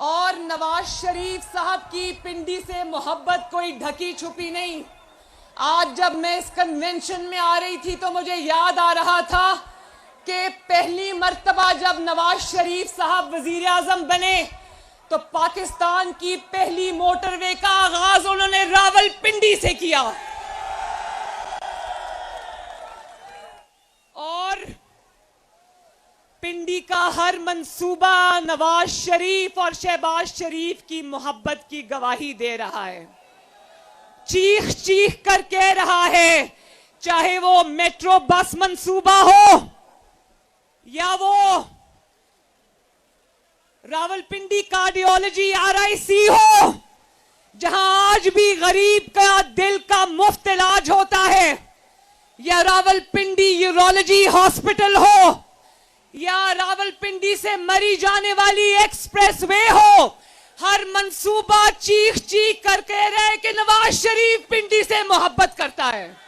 और नवाज शरीफ साहब की पिंडी से मोहब्बत कोई ढकी छुपी नहीं। आज जब मैं इस कन्वेंशन में आ रही थी तो मुझे याद आ रहा था कि पहली मर्तबा जब नवाज शरीफ साहब वजीर आजम बने तो पाकिस्तान की पहली मोटरवे का आगाज उन्होंने रावलपिंडी से किया और पिंडी का हर मंसूबा नवाज शरीफ और शहबाज शरीफ की मोहब्बत की गवाही दे रहा है। चीख चीख कर कह रहा है, चाहे वो मेट्रो बस मंसूबा हो या वो रावलपिंडी कार्डियोलॉजी आरआईसी हो, जहां आज भी गरीब का दिल का मुफ्त इलाज होता है, या रावलपिंडी यूरोलॉजी हॉस्पिटल हो, या रावलपिंडी से मरी जाने वाली एक्सप्रेसवे हो, हर मंसूबा चीख चीख कर कह रहे हैं कि नवाज शरीफ पिंडी से मोहब्बत करता है।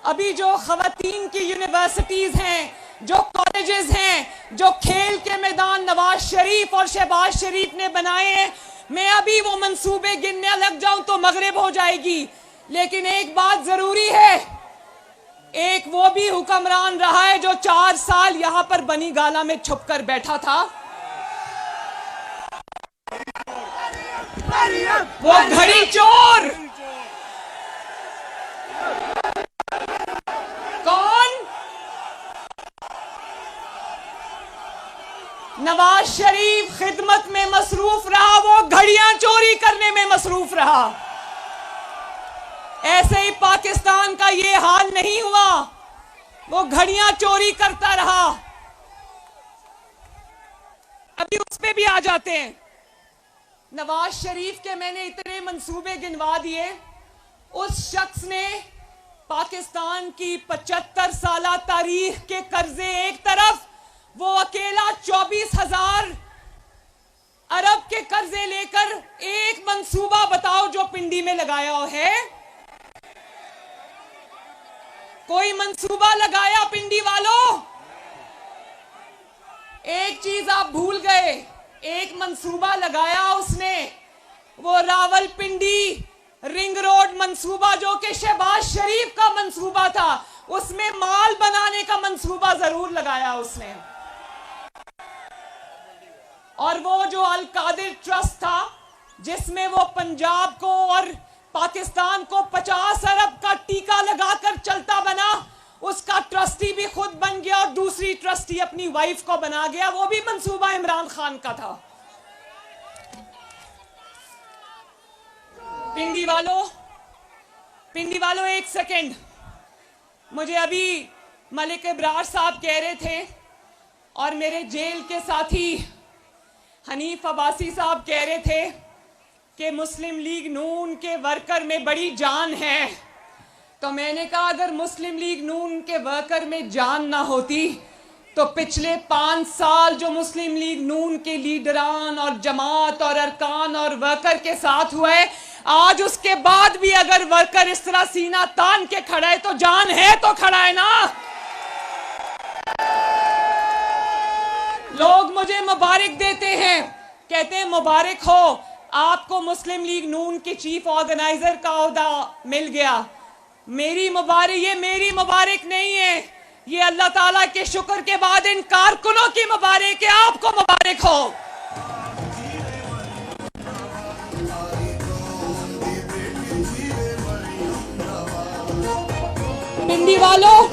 अभी जो खवातीन की यूनिवर्सिटीज हैं, जो कॉलेजेस हैं, जो खेल के मैदान नवाज शरीफ और शहबाज शरीफ ने बनाए हैं, मैं अभी वो मंसूबे गिनने लग जाऊं तो मगरिब हो जाएगी। लेकिन एक बात जरूरी है, एक वो भी हुक्मरान रहा है जो 4 साल यहां पर बनी गाला में छुपकर बैठा था, वो घड़ी चोर। नवाज शरीफ खिदमत में मसरूफ रहा, वो घड़ियां चोरी करने में मसरूफ रहा। ऐसे ही पाकिस्तान का ये हाल नहीं हुआ, वो घड़ियां चोरी करता रहा। अभी उस पे भी आ जाते हैं। नवाज शरीफ के मैंने इतने मंसूबे गिनवा दिए, उस शख्स ने पाकिस्तान की 75 साला तारीख के कर्जे एक तरफ, वो अकेला 24,000 अरब के कर्जे लेकर एक मंसूबा बताओ जो पिंडी में लगाया है? कोई मंसूबा लगाया पिंडी वालों? एक चीज आप भूल गए, एक मंसूबा लगाया उसने, वो रावलपिंडी रिंग रोड मंसूबा जो कि शहबाज शरीफ का मंसूबा था, उसमें माल बनाने का मंसूबा जरूर लगाया उसने। और वो जो अल कादिर ट्रस्ट था, जिसमें वो पंजाब को और पाकिस्तान को 50 अरब का टीका लगाकर चलता बना, उसका ट्रस्टी भी खुद बन गया और दूसरी ट्रस्टी अपनी वाइफ को बना गया। वो भी मंसूबा इमरान खान का था। पिंडी वालों एक सेकंड, मुझे अभी मलिक इब्रार साहब कह रहे थे और मेरे जेल के साथी हनीफ अब्बासी साहब कह रहे थे कि मुस्लिम लीग नून के वर्कर में बड़ी जान है। तो मैंने कहा, अगर मुस्लिम लीग नून के वर्कर में जान ना होती तो पिछले 5 साल जो मुस्लिम लीग नून के लीडरान और जमात और अरकान और वर्कर के साथ हुआ है, आज उसके बाद भी अगर वर्कर इस तरह सीना तान के खड़ा है तो जान है तो खड़ा है ना। लोग मुझे मुबारक देते हैं, कहते हैं मुबारक हो, आपको मुस्लिम लीग नून के चीफ ऑर्गेनाइजर का ओहदा मिल गया। मेरी मुबारक नहीं है, ये अल्लाह ताला के शुक्र के बाद इन कारकुनों की मुबारक है। आपको मुबारक हो। पिंडी वालों,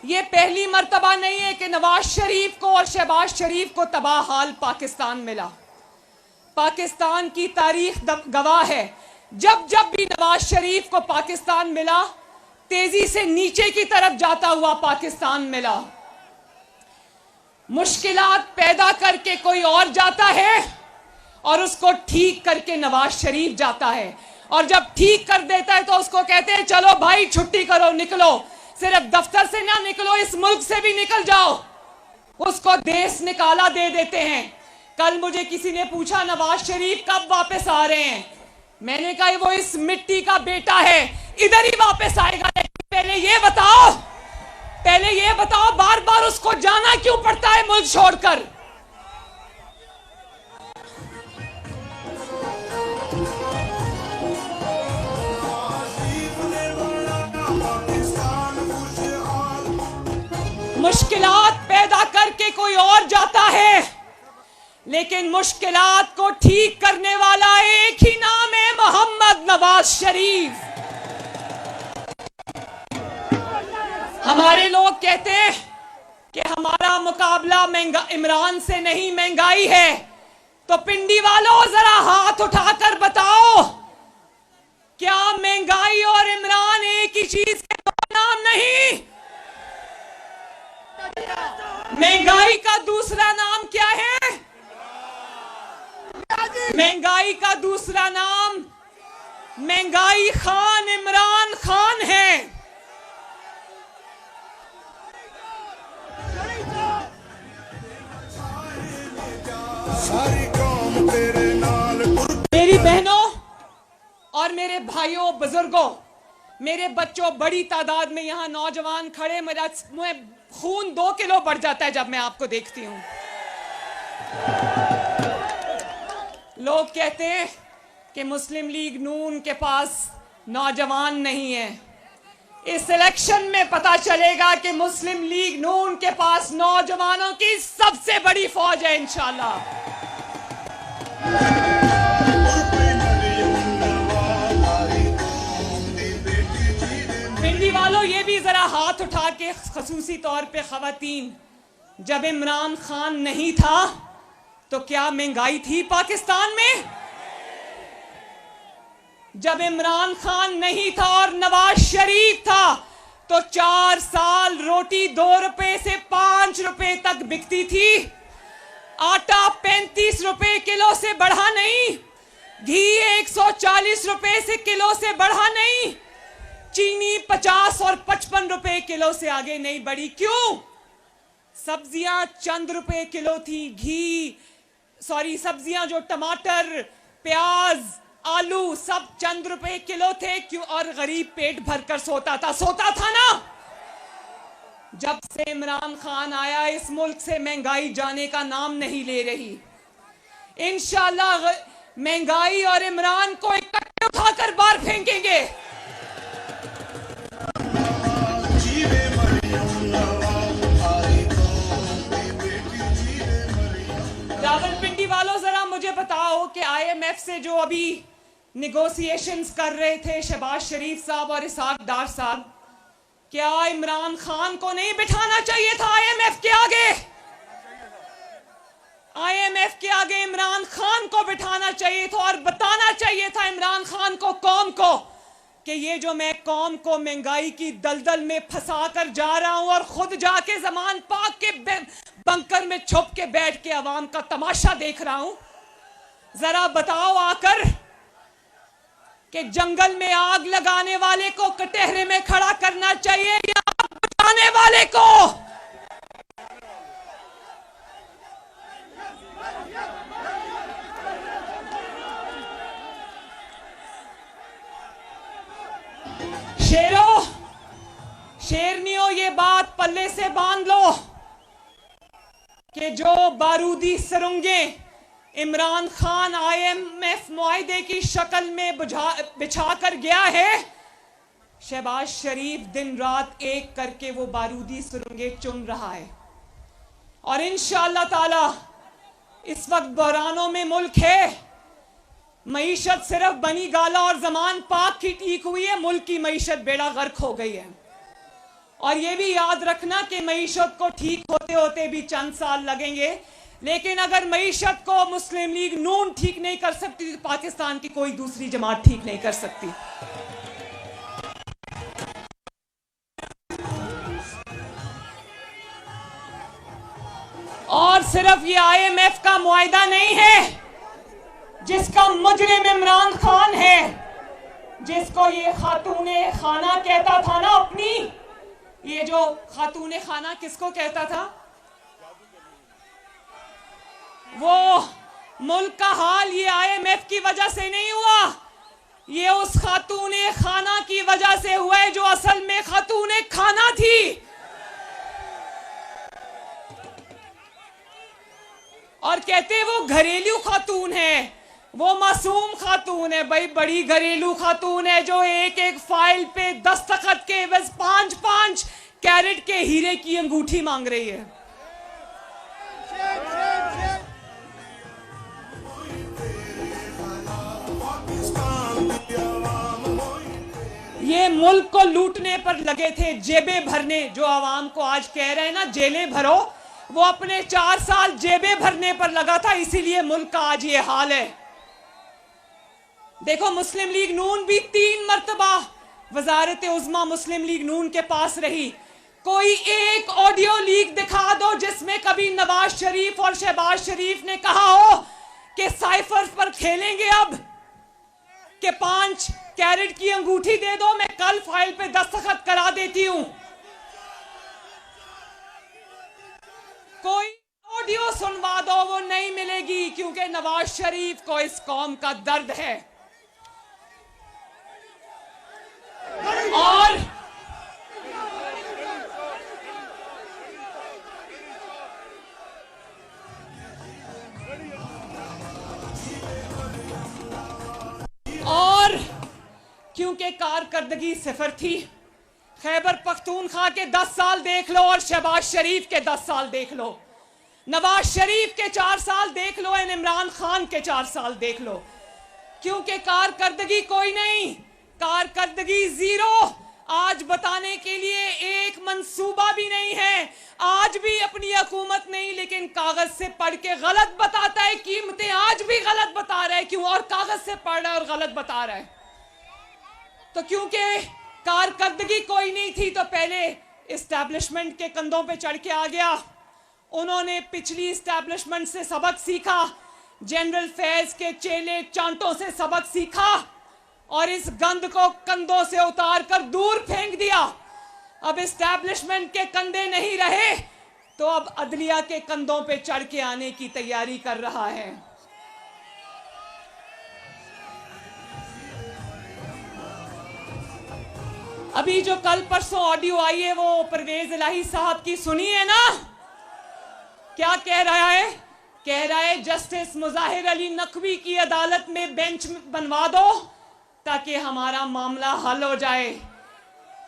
ये पहली मर्तबा नहीं है कि नवाज शरीफ को और शहबाज शरीफ को तबाह हाल पाकिस्तान मिला। पाकिस्तान की तारीख गवाह है, जब जब भी नवाज शरीफ को पाकिस्तान मिला, तेजी से नीचे की तरफ जाता हुआ पाकिस्तान मिला। मुश्किलात पैदा करके कोई और जाता है और उसको ठीक करके नवाज शरीफ जाता है, और जब ठीक कर देता है तो उसको कहते हैं चलो भाई छुट्टी करो, निकलो, सिर्फ दफ्तर से ना निकलो, इस मुल्क से भी निकल जाओ। उसको देश निकाला दे देते हैं। कल मुझे किसी ने पूछा नवाज शरीफ कब वापस आ रहे हैं, मैंने कहा वो इस मिट्टी का बेटा है, इधर ही वापस आएगा। पहले ये बताओ बार बार उसको जाना क्यों पड़ता है मुल्क छोड़कर। मुश्किलात पैदा करके कोई और जाता है, लेकिन मुश्किलात को ठीक करने वाला एक ही नाम है, मोहम्मद नवाज शरीफ। हमारे लोग कहते हैं कि हमारा मुकाबला इमरान से नहीं महंगाई है, तो पिंडी वालों जरा हाथ उठाकर बताओ, क्या महंगाई और इमरान एक ही चीज के दो नाम नहीं? महंगाई का दूसरा नाम क्या है? महंगाई का दूसरा नाम महंगाई खान इमरान खान है। मेरी बहनों और मेरे भाइयों, बुजुर्गों, मेरे बच्चों, बड़ी तादाद में यहां नौजवान खड़े, मेरा खून 2 किलो बढ़ जाता है जब मैं आपको देखती हूं। लोग कहते हैं कि मुस्लिम लीग नून के पास नौजवान नहीं है। इस इलेक्शन में पता चलेगा कि मुस्लिम लीग नून के पास नौजवानों की सबसे बड़ी फौज है इंशाल्लाह। पिंडी वालों, ये भी जरा हाथ उठा के, खसूसी तौर पे खवातीन, जब इमरान खान नहीं था तो क्या महंगाई थी पाकिस्तान में? जब इमरान खान नहीं था और नवाज शरीफ था तो 4 साल रोटी 2 रुपए से 5 रुपए तक बिकती थी, आटा 35 रुपए किलो से बढ़ा नहीं, घी 140 रुपए से किलो से बढ़ा नहीं, चीनी 50 और 55 रुपए किलो से आगे नहीं बढ़ी। क्यों? सब्जियां चंद रुपए किलो थी, सब्जियां जो टमाटर, प्याज, आलू सब चंद रुपए किलो थे। क्यों? और गरीब पेट भरकर सोता था ना। जब से इमरान खान आया इस मुल्क से महंगाई जाने का नाम नहीं ले रही। इंशाल्लाह महंगाई और इमरान को इकट्ठे उठाकर बाहर फेंकेंगे। रावलपिंडी वालों, जरा मुझे बताओ कि IMF से जो अभी निगोशिएशंस कर रहे थे शहबाज शरीफ साहब और इसहाक डार साहब, क्या इमरान खान को नहीं बिठाना चाहिए था IMF के आगे? IMF के आगे इमरान खान को बिठाना चाहिए था और बताना चाहिए था इमरान खान को, कौम को, कि ये जो मैं कौम को महंगाई की दलदल में फंसा कर जा रहा हूं और खुद जाके ज़मान पाक के बंकर में छुप के बैठ के अवाम का तमाशा देख रहा हूं, जरा बताओ आकर कि जंगल में आग लगाने वाले को कटहरे में खड़ा करना चाहिए या आग बुझाने वाले को? शेरों, शेरनियों, ये बात पल्ले से बांध लो कि जो बारूदी सुरंगें इमरान खान IMF मुआहदे की शक्ल में बिछा कर गया है, शहबाज शरीफ दिन रात एक करके वो बारूदी सुरंगें चुन रहा है। और इंशाअल्लाह ताला इस वक्त बहरानों में मुल्क है। मईशत सिर्फ बनी गाला और ज़मान पाक की ठीक हुई है, मुल्क की मईशत बेड़ा गर्क हो गई है। और ये भी याद रखना कि मईशत को ठीक होते होते भी चंद साल लगेंगे, लेकिन अगर मईशत को मुस्लिम लीग नून ठीक नहीं कर सकती तो पाकिस्तान की कोई दूसरी जमात ठीक नहीं कर सकती। और सिर्फ ये IMF का मुआहदा नहीं है जिसका मुजरिम इमरान खान है, जिसको ये खातूने खाना कहता था ना अपनी, ये जो खातूने खाना किसको कहता था? वो मुल्क का हाल ये IMF की वजह से नहीं हुआ, ये उस खातूने खाना की वजह से हुआ है जो असल में खातूने खाना थी। और कहते वो घरेलू खातून है, वो मासूम खातून है। भाई बड़ी घरेलू खातून है जो एक एक फाइल पे दस्तखत के बस 5-5 कैरेट के हीरे की अंगूठी मांग रही है। ये मुल्क को लूटने पर लगे थे, जेबें भरने। जो आवाम को आज कह रहे हैं ना जेलें भरो, वो अपने 4 साल जेबें भरने पर लगा था, इसीलिए मुल्क का आज ये हाल है। देखो मुस्लिम लीग नून भी 3 मरतबा वजारत उज़्मा मुस्लिम लीग नून के पास रही। कोई एक ऑडियो लीक दिखा दो जिसमें कभी नवाज शरीफ और शहबाज शरीफ ने कहा हो कि साइफर पर खेलेंगे अब, कि 5 कैरेट की अंगूठी दे दो, मैं कल फाइल पे दस्तखत करा देती हूं। कोई ऑडियो सुनवा दो, वो नहीं मिलेगी, क्योंकि नवाज शरीफ को इस कौम का दर्द है। और क्योंकि कारकर्दगी सिफर थी, खैबर पख्तूनख्वा के 10 साल देख लो और शहबाज शरीफ के 10 साल देख लो, नवाज शरीफ के 4 साल देख लो, इमरान खान के 4 साल देख लो। क्योंकि कारकर्दगी कोई नहीं, कारकर्दगी जीरो। आज बताने के लिए एक मंसूबा भी नहीं है, आज भी अपनी हुकूमत नहीं, लेकिन कागज से पढ़ के गलत बताता है। कीमतें आज भी गलत बता रहा है, क्यों? और कागज से पढ़ रहा है और गलत बता रहा है। तो क्योंकि कारकर्दगी कोई नहीं थी, तो पहले इस्टेब्लिशमेंट के कंधों पे चढ़ के आ गया। उन्होंने पिछली इस्टेब्लिशमेंट से सबक सीखा, जनरल फैज के चेले चांटों से सबक सीखा और इस गंद को कंधों से उतार कर दूर फेंक दिया। अब इस्टेब्लिशमेंट के कंधे नहीं रहे, तो अब अदलिया के कंधों पे चढ़ के आने की तैयारी कर रहा है। अभी जो कल परसों ऑडियो आई है वो परवेज इलाही साहब की सुनी है ना? क्या कह रहा है? कह रहा है जस्टिस मुजाहिर अली नकवी की अदालत में बेंच बनवा दो ताकि हमारा मामला हल हो जाए।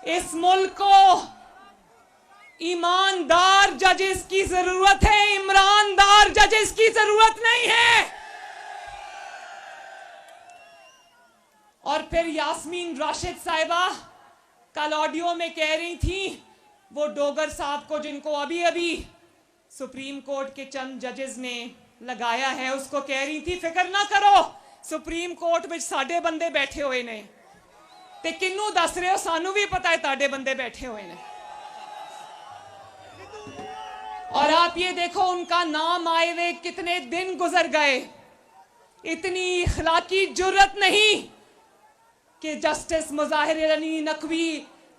इस मुल्क को ईमानदार जजेस की जरूरत है, इमरानदार जजेस की जरूरत नहीं है। और फिर यास्मीन राशिद साहिबा कल ऑडियो में कह रही थी, वो डोगर साहब को जिनको अभी अभी सुप्रीम कोर्ट के चंद जजेस ने लगाया है, उसको कह रही थी फिक्र ना करो, सुप्रीम कोर्ट में साडे बंदे बैठे हुए ने। ते किन्नू दस रहे हो? सानू भी पता है ताडे बंदे बैठे हुए ने। और आप ये देखो उनका नाम आए हुए कितने दिन गुजर गए, इतनी इखलाकी जुर्रत नहीं कि जस्टिस मुजाहिर अली नकवी,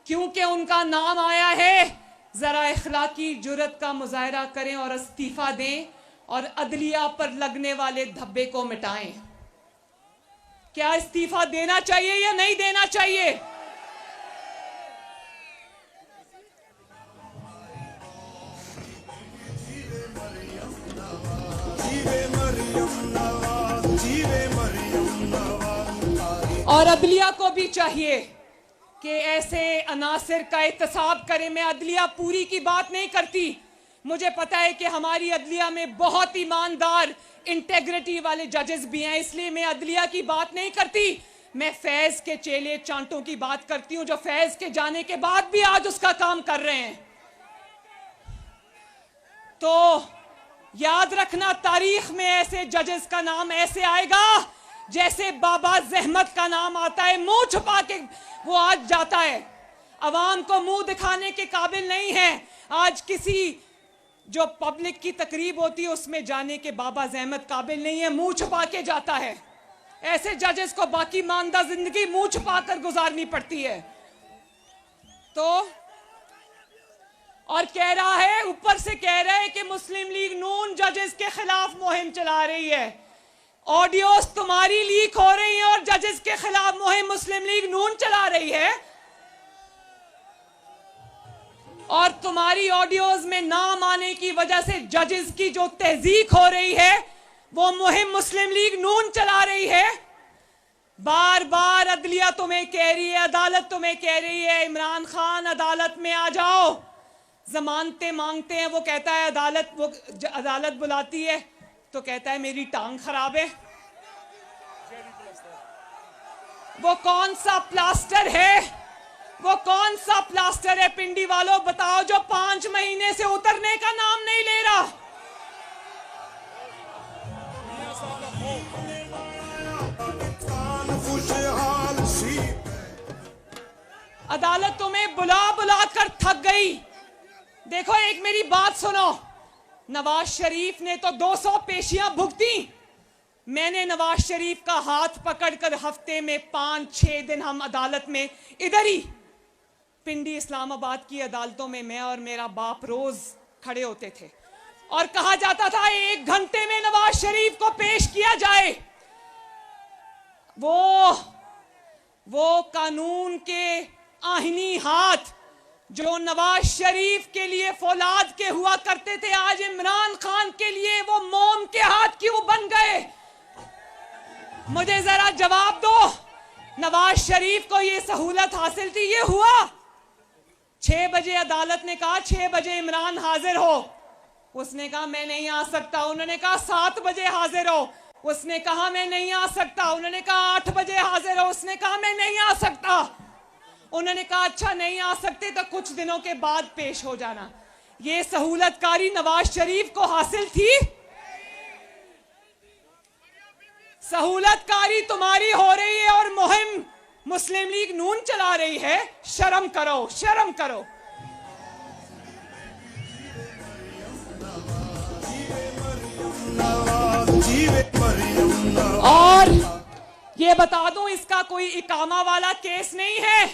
क्योंकि उनका नाम आया है, जरा इखलाकी जुर्रत का मुजाहरा करें और इस्तीफा दें और अदलिया पर लगने वाले धब्बे को मिटाएं। क्या इस्तीफा देना चाहिए या नहीं देना चाहिए? और अदलिया को भी चाहिए कि ऐसे अनासिर का एहतसाब करें। मैं अदलिया पूरी की बात नहीं करती, मुझे पता है कि हमारी अदलिया में बहुत ईमानदार इंटेग्रिटी वाले जजेस भी हैं, इसलिए मैं अदलिया की बात नहीं करती। मैं फैज के चेले चांटों की बात करती हूं जो फैज के जाने के बाद भी आज उसका काम कर रहे हैं। तो याद रखना, तारीख में ऐसे जजेस का नाम ऐसे आएगा जैसे बाबा जहमत का नाम आता है, मुंह छुपा के वो आज जाता है, अवाम को मुंह दिखाने के काबिल नहीं है। आज किसी जो पब्लिक की तकरीब होती है उसमें जाने के बाबा जहमत काबिल नहीं है, मुंह छुपा के जाता है। ऐसे जजेस को बाकी मानदा जिंदगी मुंह छुपा कर गुजारनी पड़ती है। तो और कह रहा है, ऊपर से कह रहा है कि मुस्लिम लीग नून जजेस के खिलाफ मुहिम चला रही है। ऑडियोज तुम्हारी लीक हो रही है और जजेस के खिलाफ मुहिम मुस्लिम लीग नून चला रही है। और तुम्हारी ऑडियोज में नाम आने की वजह से जजेस की जो तहजीक हो रही है वो मुहिम मुस्लिम लीग नून चला रही है। बार बार अदलिया तुम्हें कह रही है, अदालत तुम्हें कह रही है, इमरान खान अदालत में आ जाओ, जमानतें मांगते हैं। वो कहता है अदालत बुलाती है तो कहता है मेरी टांग खराब है। वो कौन सा प्लास्टर है, वो कौन सा प्लास्टर है पिंडी वालों, बताओ, जो 5 महीने से उतरने का नाम नहीं ले रहा। अदालत तुम्हें बुला बुला कर थक गई। देखो, एक मेरी बात सुनो, नवाज शरीफ ने तो 200 पेशियां भुगती। मैंने नवाज शरीफ का हाथ पकड़कर हफ्ते में 5-6 दिन हम अदालत में इधर ही पिंडी इस्लामाबाद की अदालतों में मैं और मेरा बाप रोज खड़े होते थे और कहा जाता था 1 घंटे में नवाज शरीफ को पेश किया जाए। वो कानून के आहिनी हाथ जो नवाज शरीफ के लिए फौलाद के हुआ करते थे, आज इमरान खान के लिए वो मोम के हाथ क्यों बन गए? मुझे जरा जवाब दो। नवाज शरीफ को ये सहूलत हासिल थी, ये हुआ। 6 बजे अदालत ने कहा 6 बजे इमरान हाजिर हो, उसने कहा मैं नहीं आ सकता। उन्होंने कहा 7 बजे हाजिर हो, उसने कहा मैं नहीं आ सकता। उन्होंने कहा 8 बजे हाजिर हो, उसने कहा मैं नहीं आ सकता। उन्होंने कहा अच्छा नहीं आ सकते तो कुछ दिनों के बाद पेश हो जाना। ये सहूलतकारी नवाज शरीफ को हासिल थी? सहूलतकारी तुम्हारी हो रही है और मुहिम मुस्लिम लीग नून चला रही है। शर्म करो, शर्म करो। और ये बता दूं, इसका कोई इकामा वाला केस नहीं है,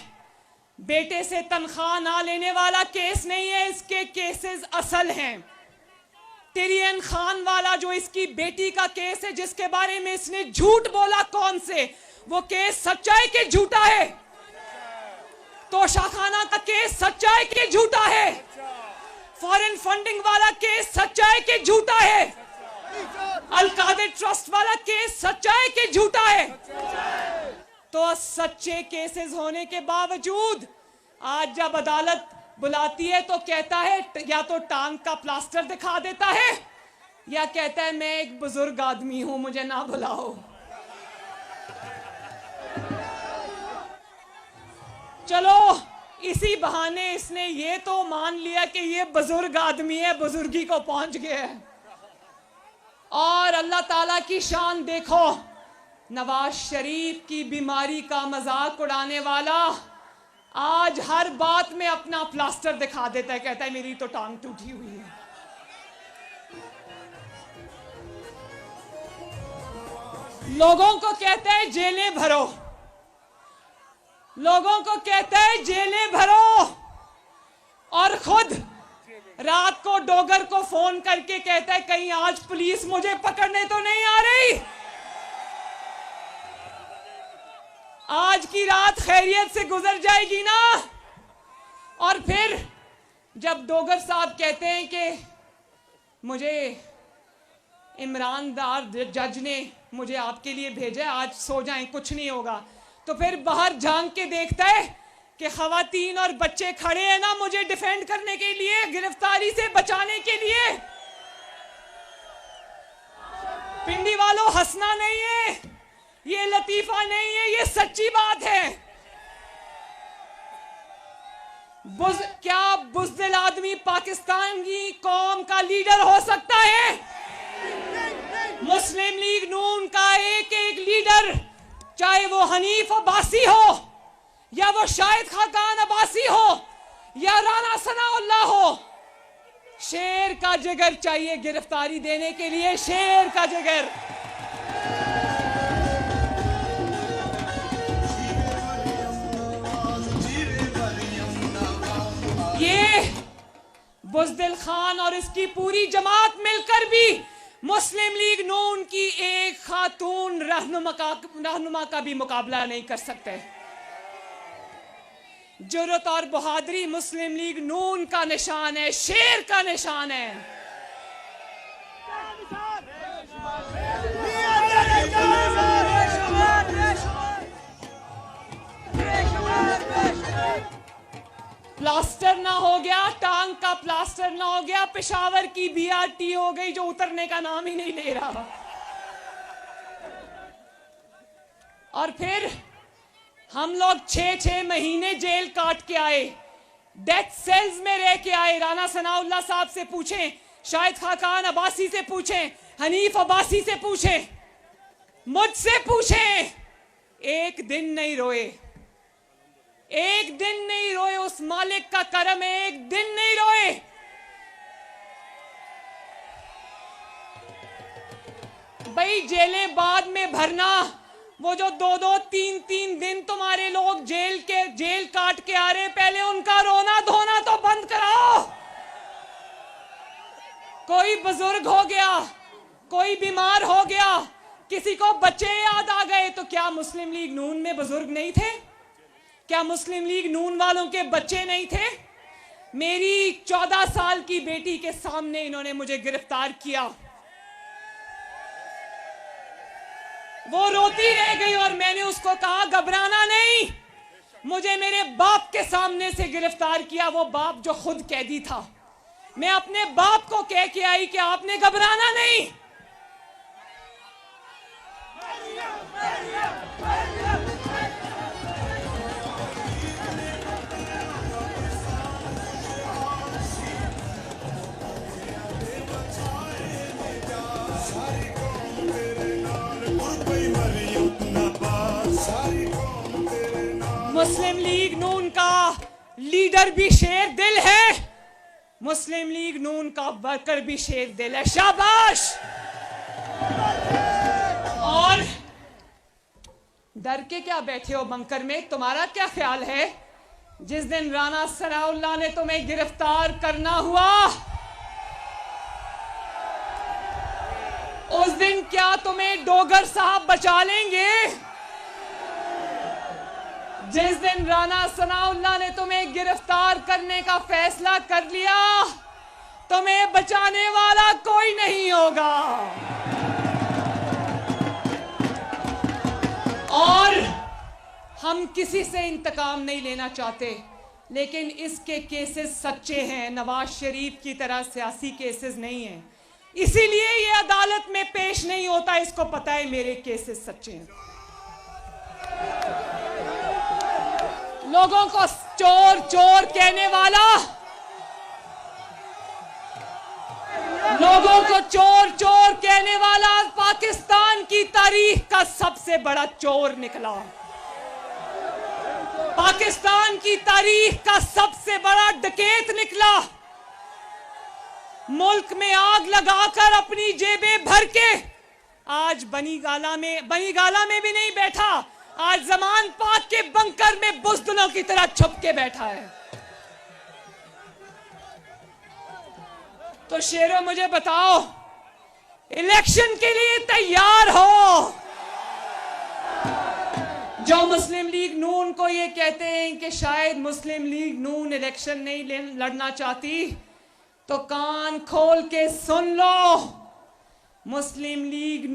बेटे से तनख्वाह ना लेने वाला केस नहीं है। इसके केसेस असल हैं। तिरियन खान वाला जो इसकी बेटी का केस है, जिसके बारे में इसने झूठ बोला, कौन से, वो केस सच्चाई के झूठा है। तोशाखाना का केस सच्चाई के झूठा है। फॉरेन फंडिंग वाला केस सच्चाई के झूठा है। अलकादर ट्रस्ट वाला केस सच्चाई के झूठा है। तो सच्चे केसेस होने के बावजूद आज जब अदालत बुलाती है तो कहता है, या तो टांग का प्लास्टर दिखा देता है या कहता है मैं एक बुजुर्ग आदमी हूं, मुझे ना बुलाओ। चलो, इसी बहाने इसने ये तो मान लिया कि ये बुजुर्ग आदमी है, बुजुर्गी को पहुंच गया है। और अल्लाह ताला की शान देखो, नवाज शरीफ की बीमारी का मजाक उड़ाने वाला आज हर बात में अपना प्लास्टर दिखा देता है, कहता है मेरी तो टांग टूटी हुई है। लोगों को कहता है जेलें भरो, लोगों को कहता है जेलें भरो, और खुद रात को डोगर को फोन करके कहता है कहीं आज पुलिस मुझे पकड़ने तो नहीं आ रही, आज की रात खैरियत से गुजर जाएगी ना। और फिर जब डोगर साहब कहते हैं कि मुझे इमरानदार जज ने मुझे आपके लिए भेजा, आज सो जाएं, कुछ नहीं होगा, तो फिर बाहर झांक के देखता है कि खवातीन और बच्चे खड़े हैं ना मुझे डिफेंड करने के लिए, गिरफ्तारी से बचाने के लिए। पिंडी वालों, हंसना नहीं है, ये लतीफा नहीं है, ये सच्ची बात है। क्या बुज़दिल आदमी पाकिस्तान की कौम का लीडर हो सकता है? मुस्लिम लीग नून का एक एक लीडर, चाहे वो हनीफ अब्बासी हो या वो शाहिद खाकान अब्बासी हो या राना सनाउल्लाह हो, शेर का जिगर चाहिए गिरफ्तारी देने के लिए, शेर का जिगर। बुज़दिल खान और इसकी पूरी जमात मिलकर भी मुस्लिम लीग नून की एक खातून रहनुमा का भी मुकाबला नहीं कर सकते। जुर्रत और बहादुरी मुस्लिम लीग नून का निशान है, शेर का निशान है। प्लास्टर ना हो गया, टांग का प्लास्टर ना हो गया, पेशावर की बीआरटी हो गई जो उतरने का नाम ही नहीं ले रहा। और फिर हम लोग 6-6 महीने जेल काट के आए, डेथ सेल्स में रह के आए। राना सनाउल्लाह साहब से पूछें, शाहिद खाकान अब्बासी से पूछें, हनीफ अब्बासी से पूछें, मुझसे पूछें, एक दिन नहीं रोए, एक दिन नहीं रोए। उस मालिक का करम है, एक दिन नहीं रोए। भाई जेलें बाद में भरना, वो जो 2-2, 3-3 दिन तुम्हारे लोग जेल काट के आ रहे, पहले उनका रोना धोना तो बंद कराओ। कोई बुजुर्ग हो गया, कोई बीमार हो गया, किसी को बच्चे याद आ गए, तो क्या मुस्लिम लीग नून में बुजुर्ग नहीं थे? क्या मुस्लिम लीग नून वालों के बच्चे नहीं थे? मेरी 14 साल की बेटी के सामने इन्होंने मुझे गिरफ्तार किया, वो रोती रह गई और मैंने उसको कहा घबराना नहीं। मुझे मेरे बाप के सामने से गिरफ्तार किया, वो बाप जो खुद कैदी था। मैं अपने बाप को कह के आई कि आपने घबराना नहीं। मुस्लिम लीग नून का लीडर भी शेर दिल है, मुस्लिम लीग नून का वर्कर भी शेर दिल है। शाबाश। और डर के क्या बैठे हो बंकर में? तुम्हारा क्या ख्याल है जिस दिन राना सनाउल्लाह ने तुम्हें गिरफ्तार करना हुआ, उस दिन क्या तुम्हें डोगर साहब बचा लेंगे? जिस दिन राना सनाउल्लाह ने तुम्हें गिरफ्तार करने का फैसला कर लिया, तुम्हें बचाने वाला कोई नहीं होगा। और हम किसी से इंतकाम नहीं लेना चाहते, लेकिन इसके केसेस सच्चे हैं, नवाज शरीफ की तरह सियासी केसेस नहीं हैं, इसीलिए ये अदालत में पेश नहीं होता। इसको पता है मेरे केसेस सच्चे हैं। लोगों को चोर चोर कहने वाला, लोगों को चोर चोर कहने वाला पाकिस्तान की तारीख का सबसे बड़ा चोर निकला। पाकिस्तान की तारीख का सबसे बड़ा डकैत निकला। मुल्क में आग लगाकर अपनी जेबें भर के आज बनी गाला में भी नहीं बैठा, आज जमान पाक के बंकर में बुज़दिलों की तरह छुप के बैठा है। तो शेरों मुझे बताओ, इलेक्शन के लिए तैयार हो? जो मुस्लिम लीग नून को ये कहते हैं कि शायद मुस्लिम लीग नून इलेक्शन नहीं लड़ना चाहती, तो कान खोल के सुन लो, मुस्लिम लीग